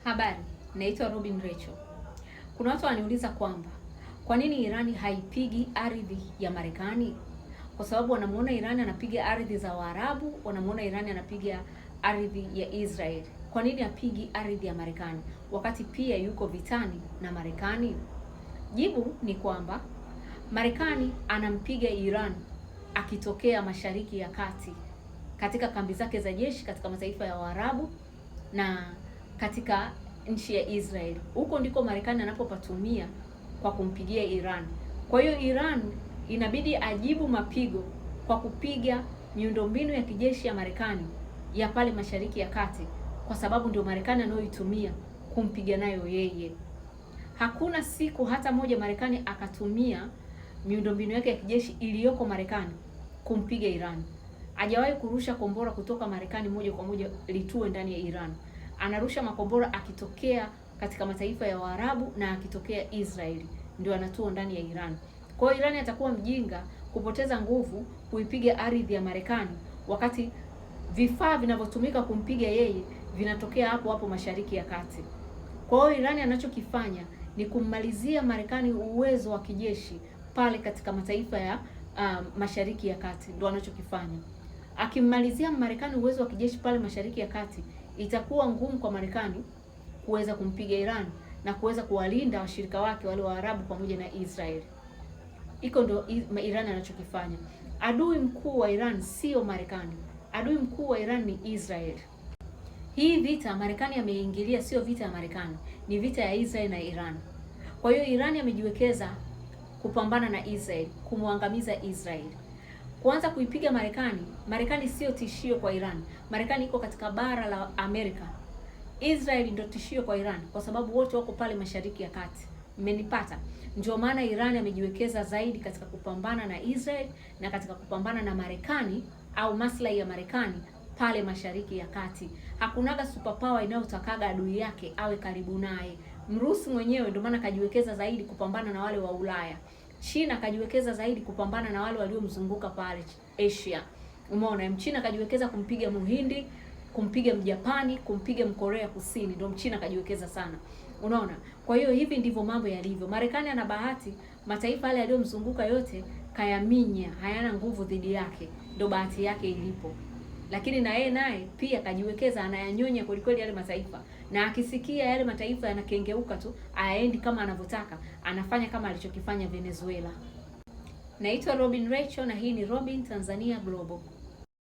Habari, naitwa Robin Rachel. Kuna watu waniuliza kwamba kwa nini Irani haipigi ardhi ya Marekani? Kwa sababu wanamuona Irani anapiga ardhi za Waarabu, wanamuona Irani anapiga ardhi ya Israel. Kwa nini apigi ardhi ya Marekani wakati pia yuko vitani na Marekani? Jibu ni kwamba Marekani anampiga Iran akitokea Mashariki ya Kati katika kambi zake za jeshi katika mataifa ya Waarabu na katika nchi ya Israel. Huko ndiko Marekani anapopatumia kwa kumpigia Iran. Kwa hiyo Iran inabidi ajibu mapigo kwa kupiga miundombinu ya kijeshi ya Marekani ya pale Mashariki ya Kati, kwa sababu ndio Marekani anayoitumia kumpiga nayo yeye. Hakuna siku hata moja Marekani akatumia miundombinu yake ya kijeshi iliyoko Marekani kumpiga Iran. Hajawahi kurusha kombora kutoka Marekani moja kwa moja litue ndani ya Iran. Anarusha makombora akitokea katika mataifa ya Waarabu na akitokea Israeli, ndio anatua ndani ya Iran. Kwa hiyo Iran atakuwa mjinga kupoteza nguvu kuipiga ardhi ya Marekani wakati vifaa vinavyotumika kumpiga yeye vinatokea hapo hapo Mashariki ya Kati. Kwa hiyo Iran anachokifanya ni kummalizia Marekani uwezo wa kijeshi pale katika mataifa ya Mashariki ya Kati, ndio anachokifanya. Akimmalizia Marekani uwezo wa kijeshi pale Mashariki ya Kati, itakuwa ngumu kwa Marekani kuweza kumpiga Iran na kuweza kuwalinda washirika wake wale Waarabu pamoja na Israel. Iko ndio Iran anachokifanya. Adui mkuu wa Iran sio Marekani. Adui mkuu wa Iran ni Israel. Hii vita Marekani ameingilia, sio vita ya Marekani, ni vita ya Israel na Iran. Kwa hiyo Iran amejiwekeza kupambana na Israel, kumwangamiza Israel. Kuanza kuipiga Marekani. Marekani sio tishio kwa Iran. Marekani iko katika bara la Amerika. Israel ndio tishio kwa Iran kwa sababu wote wako pale Mashariki ya Kati. Mmenipata? Ndio maana Iran amejiwekeza zaidi katika kupambana na Israel na katika kupambana na Marekani au maslahi ya Marekani pale Mashariki ya Kati. Hakunaga superpower inayotakaga adui yake awe karibu naye. Mrusi mwenyewe ndio maana kajiwekeza zaidi kupambana na wale wa Ulaya. China kajiwekeza zaidi kupambana na wale waliomzunguka pale Asia. Umeona, Mchina kajiwekeza kumpiga Muhindi, kumpiga Mjapani, kumpiga Mkorea Kusini. Ndio Mchina kajiwekeza sana. Unaona? Kwa hiyo hivi ndivyo mambo yalivyo. Marekani ana bahati, mataifa yale yaliyomzunguka yote kayaminya, hayana nguvu dhidi yake. Ndio bahati yake ilipo. Lakini na yeye naye pia kajiwekeza, anayanyonya kweli yale mataifa. Na akisikia yale mataifa yanakengeuka tu, aendi kama anavyotaka, anafanya kama alichokifanya Venezuela. Naitwa Robin Rachel na hii ni Robin Tanzania Global.